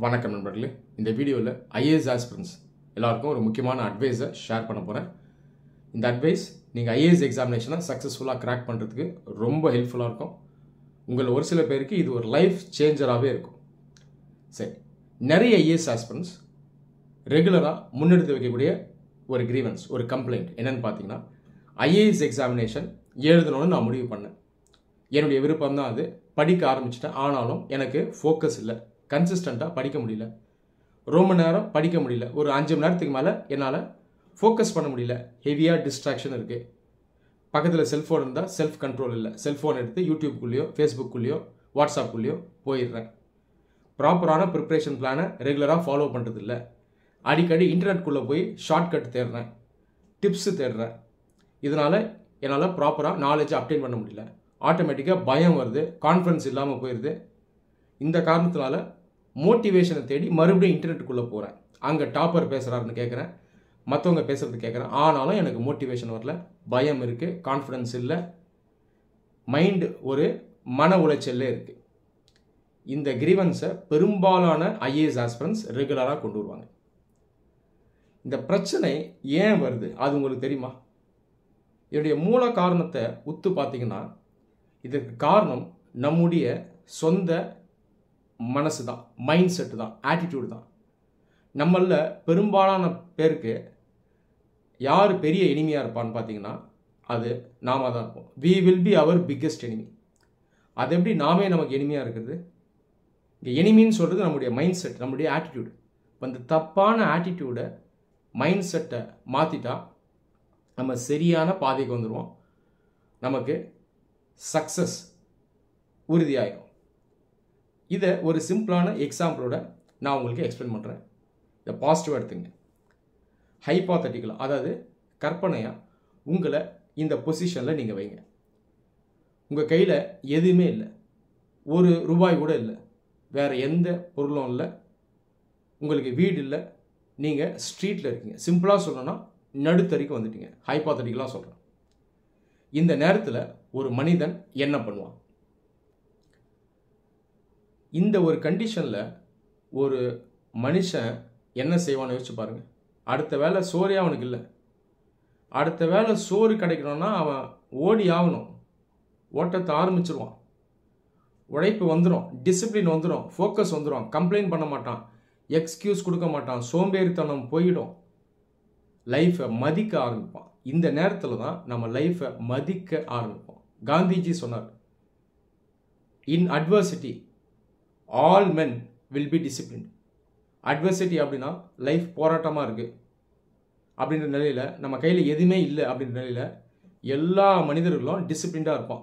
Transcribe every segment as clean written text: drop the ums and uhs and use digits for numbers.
வணக்கம் நண்பர்களே. இந்த வீடியோவில் ஐஏஎஸ் ஆஸ்பிரன்ஸ் எல்லாருக்கும் ஒரு முக்கியமான அட்வைஸை ஷேர் பண்ண போகிறேன். இந்த அட்வைஸ் நீங்கள் ஐஏஎஸ் எக்ஸாமினேஷனை சக்ஸஸ்ஃபுல்லாக கிராக் பண்ணுறதுக்கு ரொம்ப ஹெல்ப்ஃபுல்லாக இருக்கும். உங்கள் ஒரு சில பேருக்கு இது ஒரு லைஃப் சேஞ்சராகவே இருக்கும். சரி, நிறைய ஐஏஎஸ் ஆஸ்பிரன்ஸ் ரெகுலராக முன்னெடுத்து வைக்கக்கூடிய ஒரு கிரீவன்ஸ், ஒரு கம்ப்ளைண்ட் என்னென்னு பார்த்தீங்கன்னா, ஐஏஎஸ் எக்ஸாமினேஷன் எழுதணும்னு நான் முடிவு பண்ணேன். என்னுடைய விருப்பம் தான் அது. படிக்க ஆரம்பிச்சிட்டேன். ஆனாலும் எனக்கு ஃபோக்கஸ் இல்லை. கன்சிஸ்டண்ட்டாக படிக்க முடியல. ரொம்ப நேரம் படிக்க முடியல. ஒரு 5 மணி நேரத்துக்கு மேலே என்னால் ஃபோக்கஸ் பண்ண முடியல. ஹெவியாக டிஸ்ட்ராக்ஷன் இருக்குது. பக்கத்தில் செல்ஃபோன் இருந்தால் செல்ஃப் கண்ட்ரோல் இல்லை. செல்ஃபோன் எடுத்து யூடியூப்குள்ளேயோ ஃபேஸ்புக்குள்ளேயோ வாட்ஸ்அப்புக்குள்ளேயோ போயிடுறேன். ப்ராப்பரான ப்ரிப்ரேஷன் பிளானை ரெகுலராக ஃபாலோ பண்ணுறது இல்லை. அடிக்கடி இன்டர்நெட்குள்ளே போய் ஷார்ட்கட் தேடுறேன், டிப்ஸு தேடுறேன். இதனால் என்னால் ப்ராப்பராக நாலேஜை அப்டெயின் பண்ண முடியல. ஆட்டோமேட்டிக்காக பயம் வருது, கான்ஃபிடன்ஸ் இல்லாமல் போயிடுது. இந்த காரணத்தினால மோட்டிவேஷனை தேடி மறுபடியும் இன்டர்நெட்டுக்குள்ளே போகிறேன். அங்கே டாப்பர் பேசுகிறாருன்னு கேட்குறேன், மற்றவங்க பேசுகிறது கேட்குறேன். ஆனாலும் எனக்கு மோட்டிவேஷன் வரல, பயம் இருக்குது, கான்ஃபிடன்ஸ் இல்லை, மைண்டு ஒரு மன உளைச்சல்லே இருக்குது. இந்த கிரீவன்ஸை பெரும்பாலான ஐஏஎஸ் ஆஸ்பிரன்ஸ் ரெகுலராக கொண்டு வருவாங்க. இந்த பிரச்சனை ஏன் வருது அது உங்களுக்கு தெரியுமா? இதனுடைய மூல காரணத்தை உத்து பார்த்தீங்கன்னா, இதற்கு காரணம் நம்முடைய சொந்த மனசு தான், மைண்ட் செட்டு தான், ஆட்டிடியூடு தான். நம்மளில் பெரும்பாலான பேருக்கு யார் பெரிய எனிமியாக இருப்பான்னு பார்த்தீங்கன்னா, அது நாம தான் இருப்போம். We will be our biggest enemy. அது எப்படி நாமே நமக்கு எனிமியாக இருக்கிறது? இங்கே எனிமின்னு சொல்கிறது நம்முடைய மைண்ட் செட், நம்முடைய ஆட்டிடியூடு. இப்போ இந்த தப்பான ஆட்டிடியூடை, மைண்ட் செட்டை மாற்றிட்டா நம்ம சரியான பாதைக்கு வந்துடுவோம். நமக்கு சக்ஸஸ் உறுதியாயிடும். இதை ஒரு சிம்பிளான எக்ஸாம்பிளோட நான் உங்களுக்கு எக்ஸ்பிளைன் பண்ணுறேன். இதை பாசிட்டிவாக எடுத்துங்க. ஹைபாத்தட்டிக்கலாக, அதாவது கற்பனையாக உங்களை இந்த பொசிஷனில் நீங்கள் வைங்க. உங்கள் கையில் எதுவுமே இல்லை, ஒரு ரூபாய் கூட இல்லை, வேறு எந்த பொருளும் இல்லை, உங்களுக்கு வீடு இல்லை, நீங்கள் ஸ்ட்ரீட்டில் இருக்கீங்க. சிம்பிளாக சொல்லணும்னா நடுத்தறிக்கு வந்துட்டீங்க. ஹைபாத்தட்டிக்கலாக சொல்கிறேன். இந்த நேரத்தில் ஒரு மனிதன் என்ன பண்ணுவான்? இந்த ஒரு கண்டிஷனில் ஒரு மனுஷன் என்ன செய்வான்னு யோசிச்சு பாருங்கள். அடுத்த வேளை சோறே அவனுக்கு இல்லை. அடுத்த வேளை சோறு கிடைக்கணும்னா அவன் ஓடி ஆகணும். ஓட்டத்தை ஆரம்பிச்சிருவான். உழைப்பு வந்துடும், டிசிப்ளின் வந்துடும், ஃபோக்கஸ் வந்துடும். கம்ப்ளைண்ட் பண்ண மாட்டான், எக்ஸ்கியூஸ் கொடுக்க மாட்டான், சோம்பேறித்தனம் போயிடும். லைஃப்பை மதிக்க ஆரம்பிப்பான். இந்த நேரத்தில் தான் நம்ம லைஃப்பை மதிக்க ஆரம்பிப்போம். காந்திஜி சொன்னார், in adversity all men will be discipline. Adversity அப்படின்னா லைஃப் போராட்டமாக இருக்குது அப்படின்ற நிலையில், நம்ம கையில் எதுவுமே இல்லை அப்படின்ற நிலையில் எல்லா மனிதர்களும் டிசிப்ளின்டாக இருப்பான்,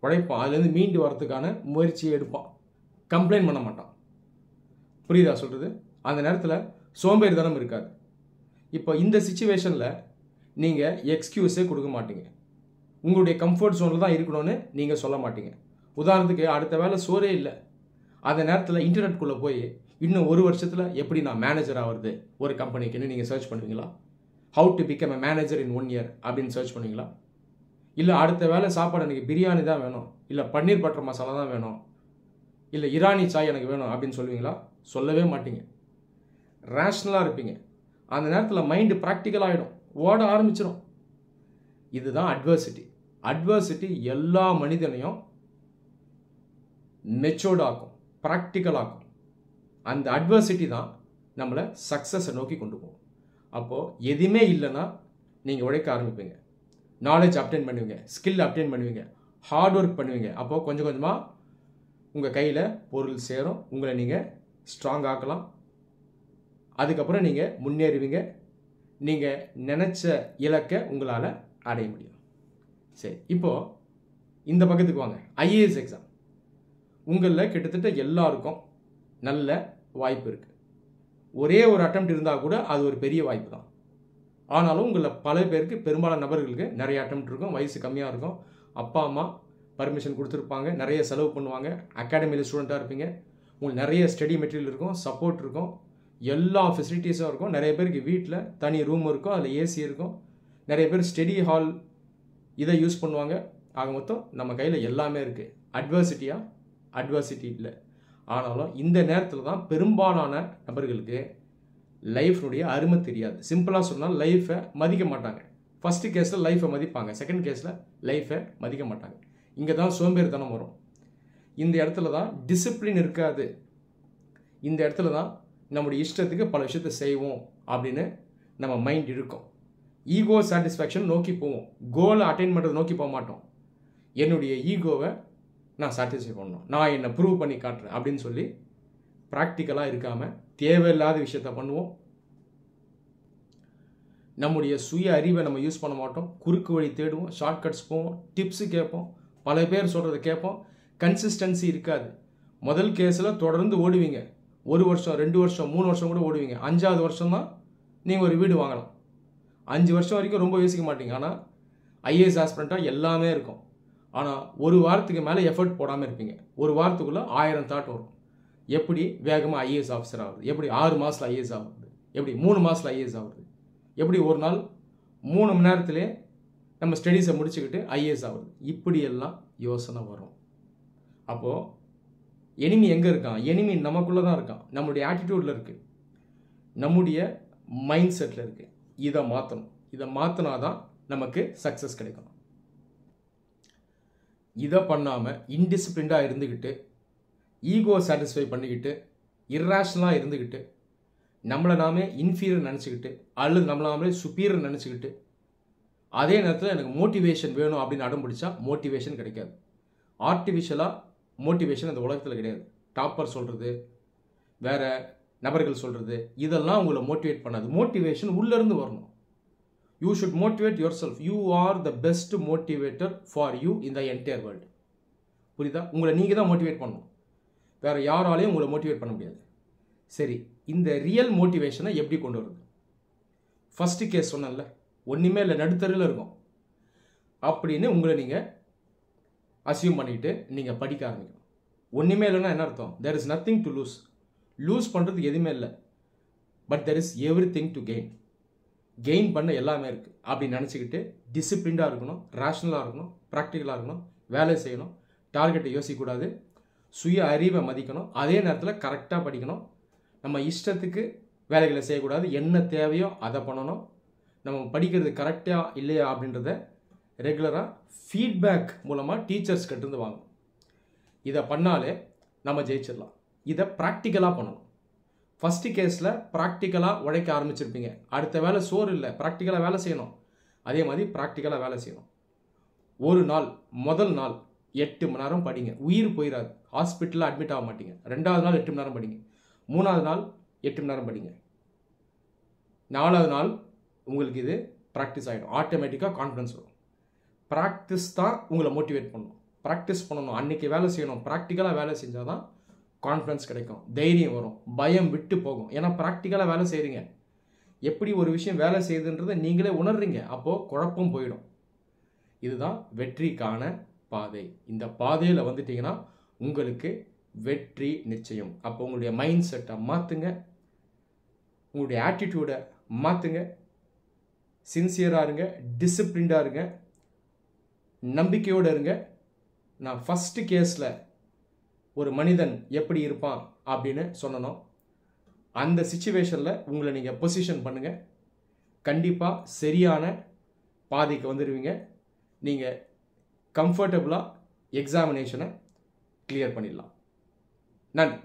உழைப்பான், அதுலேருந்து மீண்டு வரதுக்கான முயற்சியை எடுப்பான், கம்ப்ளைண்ட் பண்ண மாட்டான். புரியுதா சொல்கிறது? அந்த நேரத்தில் சோம்பேறித்தனம் இருக்காது. இப்போ இந்த சிச்சுவேஷனில் நீங்கள் எக்ஸ்கியூஸே கொடுக்க மாட்டீங்க. உங்களுடைய கம்ஃபர்ட் ஜோனில் தான் இருக்கணும்னு நீங்கள் சொல்ல மாட்டீங்க. உதாரணத்துக்கு அடுத்த வேளை சோறே இல்லை, அந்த நேரத்தில் இன்டர்நெட்குள்ளே போய் இன்னும் 1 வருஷத்தில் எப்படி நான் மேனேஜர் ஆகிறது ஒரு கம்பெனிக்குன்னு நீங்கள் சர்ச் பண்ணுவீங்களா? How to become a manager in 1 year அப்படின்னு சர்ச் பண்ணுவீங்களா? இல்லை அடுத்த வேளை சாப்பாடு எனக்கு பிரியாணி தான் வேணும், இல்லை பன்னீர் பட்டர் மசாலா தான் வேணும், இல்லை இரானி சாய் எனக்கு வேணும் அப்படின்னு சொல்லுவீங்களா? சொல்லவே மாட்டீங்க. ரேஷ்னலாக இருப்பீங்க. அந்த நேரத்தில் மைண்டு ப்ராக்டிக்கல் ஆகிடும், ஓட ஆரம்பிச்சிடும். இதுதான் அட்வர்சிட்டி. அட்வர்சிட்டி எல்லா மனிதனையும் மெச்சூர்ட் ஆக்கும், ப்ராக்டிக்கல் ஆக்கும். அந்த அட்வர்சிட்டி தான் நம்மளை சக்ஸஸை நோக்கி கொண்டு போகும். அப்போது எதுவுமே இல்லைன்னா நீங்கள் உழைக்க ஆரம்பிப்பீங்க, நாலேஜ் அப்டெயின் பண்ணுவீங்க, ஸ்கில் அப்டெயின் பண்ணுவீங்க, ஹார்ட் ஒர்க் பண்ணுவீங்க. அப்போது கொஞ்சம் கொஞ்சமாக உங்கள் கையில் பொருள் சேரும், உங்களை நீங்கள் ஸ்ட்ராங் ஆக்கலாம். அதுக்கப்புறம் நீங்கள் முன்னேறுவீங்க. நீங்கள் நினச்ச இலக்கை உங்களால் அடைய முடியும். சரி, இப்போது இந்த பக்கத்துக்கு வாங்க. ஐஏஎஸ் எக்ஸாம் உங்களில் கிட்டத்தட்ட எல்லாருக்கும் நல்ல வாய்ப்பு இருக்குது. ஒரே ஒரு அட்டெம்ப்ட் இருந்தால் கூட அது ஒரு பெரிய வாய்ப்பு தான். ஆனாலும் உங்களில் பல பேருக்கு, பெரும்பாலான நபர்களுக்கு நிறைய அட்டெம்ப்ட் இருக்கும், வயசு கம்மியாக இருக்கும், அப்பா அம்மா பர்மிஷன் கொடுத்துருப்பாங்க, நிறைய செலவு பண்ணுவாங்க, அகாடமியில் ஸ்டூடெண்ட்டாக இருப்பீங்க, உங்களுக்கு நிறைய ஸ்டடி மெட்டீரியல் இருக்கும், சப்போர்ட் இருக்கும், எல்லா ஃபெசிலிட்டிஸும் இருக்கும். நிறைய பேருக்கு வீட்டில் தனி ரூம் இருக்கும், அதில் ஏசி இருக்கும், நிறைய பேர் ஸ்டடி ஹால் இதை யூஸ் பண்ணுவாங்க. ஆக மொத்தம் நம்ம கையில் எல்லாமே இருக்குது. அட்வர்சிட்டியாக? அட்வர்சிட்டி இல்லை. ஆனாலும் இந்த நேரத்தில் தான் பெரும்பாலான நபர்களுக்கு லைஃப்னுடைய அருமை தெரியாது. சிம்பிளாக சொன்னால் லைஃப்பை மதிக்க மாட்டாங்க. ஃபஸ்ட்டு கேஸில் லைஃப்பை மதிப்பாங்க, செகண்ட் கேஸில் லைஃப்பை மதிக்க மாட்டாங்க. இங்கே தான் சோம்பேறித்தனம் வரும். இந்த இடத்துல தான் டிசிப்ளின் இருக்காது. இந்த இடத்துல தான் நம்முடைய இஷ்டத்துக்கு பல விஷயத்தை செய்வோம் அப்படின்னு நம்ம மைண்ட் இருக்கும். ஈகோ சாட்டிஸ்ஃபேக்ஷன் நோக்கி போவோம், கோலை அட்டைன் பண்ணுறது நோக்கி போக மாட்டோம். என்னுடைய ஈகோவை நான் சாட்டிஸ்ஃபை பண்ணணும், நான் என்னை ப்ரூவ் பண்ணி காட்டுறேன் அப்படின்னு சொல்லி ப்ராக்டிக்கலாக இருக்காமல் தேவையில்லாத விஷயத்த பண்ணுவோம். நம்முடைய சுய அறிவை நம்ம யூஸ் பண்ண மாட்டோம், குறுக்கு வழி தேடுவோம், ஷார்ட்கட்ஸ் போவோம், டிப்ஸு கேட்போம், பல பேர் சொல்கிறத கேட்போம். கன்சிஸ்டன்சி இருக்காது. முதல் கேஸில் தொடர்ந்து ஓடுவீங்க, 1 வருஷம் 2 வருஷம் 3 வருஷம் கூட ஓடுவீங்க. 5ஆவது வருஷம் தான் நீங்கள் ஒரு வீடு வாங்கலாம். 5 வருஷம் வரைக்கும் ரொம்ப யோசிக்க மாட்டீங்க. ஆனால் ஐஏஎஸ் ஆஸ்பிரண்ட்டாக எல்லாமே இருக்கும். ஆனால் ஒரு வாரத்துக்கு மேலே எஃபர்ட் போடாமல் இருப்பீங்க. ஒரு வாரத்துக்குள்ளே 1000 தாட் வரும். எப்படி வேகமாக ஐஏஎஸ் ஆஃபீஸர் ஆகுது, எப்படி 6 மாதத்தில் ஐஏஎஸ் ஆகுது, எப்படி 3 மாதத்தில் ஐஏஎஸ் ஆகுது, எப்படி ஒரு நாள் 3 மணி நேரத்திலே நம்ம ஸ்டடீஸை முடிச்சுக்கிட்டு ஐஏஎஸ் ஆகுது. இப்படியெல்லாம் யோசனை வரும். அப்போது எனிமி எங்கே இருக்கான்? எனிமி நமக்குள்ளே தான் இருக்கான், நம்மளுடைய ஆட்டிடியூடில் இருக்குது, நம்முடைய மைண்ட் செட்டில் இருக்குது. இதை மாற்றணும். இதை மாற்றினா தான் நமக்கு சக்ஸஸ் கிடைக்கும். இதை பண்ணாமல் இன்டிசிப்ளின்டாக இருந்துக்கிட்டு, ஈகோ சாட்டிஸ்ஃபை பண்ணிக்கிட்டு, இர்ரேஷனலாக இருந்துக்கிட்டு, நம்மளை நாமே இன்ஃபீரியர் நினச்சிக்கிட்டு அல்லது நம்மளை நாமளே சுப்பீரியர் நினச்சிக்கிட்டு அதே நேரத்தில் எனக்கு மோட்டிவேஷன் வேணும் அப்படின்னு அடம் பிடிச்சா மோட்டிவேஷன் கிடைக்காது. ஆர்டிஃபிஷியலாக மோட்டிவேஷன் இந்த உலகத்தில் கிடையாது. டாப்பர் சொல்கிறது, வேறு நபர்கள் சொல்கிறது, இதெல்லாம் உங்களை மோட்டிவேட் பண்ணாது. மோட்டிவேஷன் உள்ளேருந்து வரணும். You should motivate your self. You are the best motivator for you in the entire world. புரியுதா? உங்களை நீங்கள் தான் மோட்டிவேட் பண்ணணும், வேறு யாராலையும் உங்களை மோட்டிவேட் பண்ண முடியாது. சரி, இந்த ரியல் மோட்டிவேஷனை எப்படி கொண்டு வருது? ஃபஸ்ட்டு கேஸ் சொன்னேன்ல, ஒன்றுமே இல்லை, நடுத்தருவில் இருக்கும் அப்படின்னு உங்களை நீங்கள் அசியூம் பண்ணிக்கிட்டு நீங்கள் படிக்க ஆரம்பிக்கணும். ஒன்றுமே இல்லைன்னா என்ன அர்த்தம்? There is nothing to lose. Lose பண்ணுறதுக்கு எதுவுமே இல்லை. But there is everything to gain. Gain பண்ண எல்லாமே இருக்குது அப்படின்னு நினச்சிக்கிட்டு டிசிப்ளின்டாக இருக்கணும், ரேஷ்னலாக இருக்கணும், ப்ராக்டிக்கலாக இருக்கணும், வேலை செய்யணும், டார்கெட்டை யோசிக்கக்கூடாது, சுய அறிவை மதிக்கணும், அதே நேரத்தில் கரெக்டாக படிக்கணும். நம்ம இஷ்டத்துக்கு வேலைகளை செய்யக்கூடாது, என்ன தேவையோ அதை பண்ணணும். நம்ம படிக்கிறது கரெக்டாக இல்லையா அப்படின்றத ரெகுலராக ஃபீட்பேக் மூலமாக டீச்சர்ஸ் கிட்டேருந்து வாங்கணும். இதை பண்ணாலே நம்ம ஜெயிச்சிடலாம். இதை ப்ராக்டிக்கலாக பண்ணணும். ஃபஸ்ட்டு கேஸில் ப்ராக்டிக்கலாக உழைக்க ஆரம்பிச்சிருப்பீங்க. அடுத்த வேலை சோறு இல்லை, ப்ராக்டிக்கலாக வேலை செய்யணும். அதே மாதிரி ப்ராக்டிக்கலாக வேலை செய்யணும். ஒரு நாள், முதல் நாள் 8 மணி நேரம் படிங்க, உயிர் போயிடாது. ஹாஸ்பிட்டலில் அட்மிட் ஆக மாட்டீங்க. 2வது நாள் 8 மணி நேரம் படிங்க, 3வது நாள் 8 மணி நேரம் படிங்க, 4வது நாள் உங்களுக்கு இது ப்ராக்டிஸ் ஆகிடும். ஆட்டோமேட்டிக்காக கான்ஃபிடன்ஸ் வரும். ப்ராக்டிஸ் தான் உங்களை மோட்டிவேட் பண்ணணும். ப்ராக்டிஸ் பண்ணணும், அன்றைக்கி வேலை செய்யணும். ப்ராக்டிக்கலாக வேலை செஞ்சால் தான் கான்ஃபிடன்ஸ் கிடைக்கும், தைரியம் வரும், பயம் விட்டு போகும். ஏன்னா ப்ராக்டிக்கலாக வேலை செய்கிறீங்க. எப்படி ஒரு விஷயம் வேலை செய்யுதுன்றதை நீங்களே உணர்றீங்க. அப்போது குழப்பம் போயிடும். இதுதான் வெற்றிக்கான பாதை. இந்த பாதையில் வந்துட்டிங்கன்னா உங்களுக்கு வெற்றி நிச்சயம். அப்போ உங்களுடைய மைண்ட் செட்டை மாற்றுங்க, உங்களுடைய ஆட்டிடியூடை மாற்றுங்க, சின்சியராக இருங்க, டிசிப்ளின்டாக இருங்க, நம்பிக்கையோடு இருங்க. நான் ஃபஸ்ட்டு கேஸில் ஒரு மனிதன் எப்படி இருப்பான் அப்படின்னு சொன்னோம். அந்த சிச்சுவேஷனில் உங்களை நீங்கள் பொசிஷன் பண்ணுங்கள். கண்டிப்பாக சரியான பாதைக்கு வந்துடுவீங்க. நீங்கள் கம்ஃபர்டபுளாக எக்ஸாமினேஷனை கிளியர் பண்ணிடலாம். நன்றி.